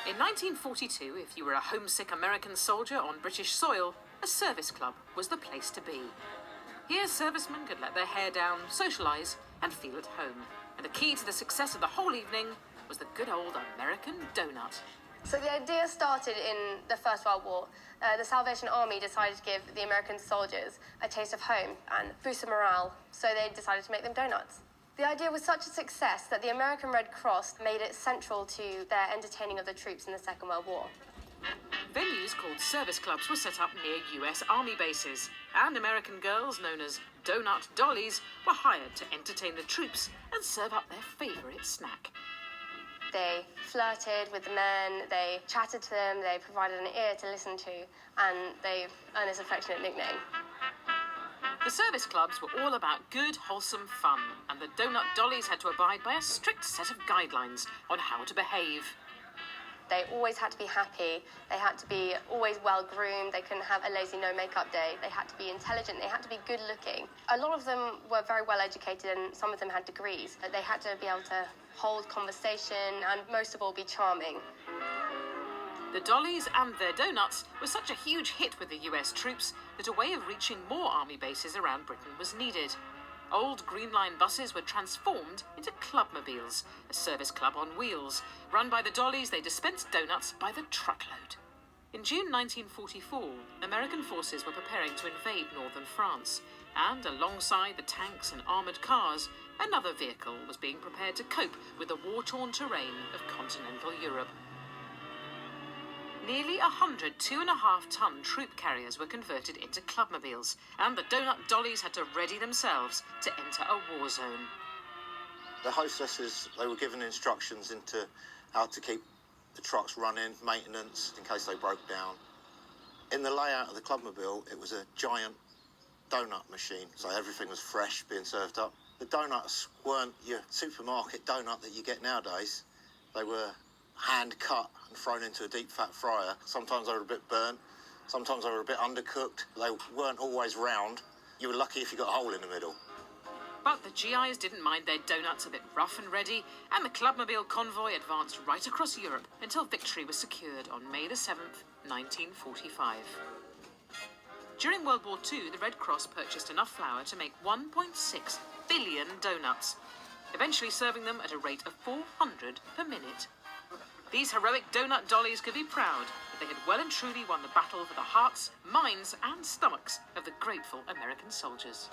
In 1942, if you were a homesick American soldier on British soil, a service club was the place to be. Here, servicemen could let their hair down, socialise, and feel at home. And the key to the success of the whole evening was the good old American donut. So the idea started in the First World War. The Salvation Army decided to give the American soldiers a taste of home and boost their morale, so they decided to make them donuts. The idea was such a success that the American Red Cross made it central to their entertaining of the troops in the Second World War. Venues called service clubs were set up near US Army bases, and American girls known as donut dollies were hired to entertain the troops and serve up their favourite snack. They flirted with the men, they chatted to them, they provided an ear to listen to, and they earned this affectionate nickname. The service clubs were all about good, wholesome fun, and the donut dollies had to abide by a strict set of guidelines on how to behave. They always had to be happy, they had to be always well-groomed, they couldn't have a lazy no-makeup day, they had to be intelligent, they had to be good-looking. A lot of them were very well-educated and some of them had degrees. They had to be able to hold conversation and most of all be charming. The Dollies and their donuts were such a huge hit with the US troops that a way of reaching more army bases around Britain was needed. Old Green Line buses were transformed into clubmobiles, a service club on wheels. Run by the Dollies, they dispensed donuts by the truckload. In June 1944, American forces were preparing to invade northern France, and alongside the tanks and armoured cars, another vehicle was being prepared to cope with the war-torn terrain of continental Europe. Nearly 100 2.5-ton troop carriers were converted into clubmobiles, and the donut dollies had to ready themselves to enter a war zone. The hostesses, they were given instructions into how to keep the trucks running, maintenance, in case they broke down. In the layout of the clubmobile, it was a giant donut machine, so everything was fresh, being served up. The donuts weren't your supermarket donut that you get nowadays. They were hand cut and thrown into a deep fat fryer. Sometimes they were a bit burnt, sometimes they were a bit undercooked. They weren't always round. You were lucky if you got a hole in the middle. But the GIs didn't mind their donuts a bit rough and ready, and the clubmobile convoy advanced right across Europe until victory was secured on May the 7th, 1945. During World War II, the Red Cross purchased enough flour to make 1.6 billion donuts, eventually serving them at a rate of 400 per minute. These heroic donut dollies could be proud that they had well and truly won the battle for the hearts, minds and stomachs of the grateful American soldiers.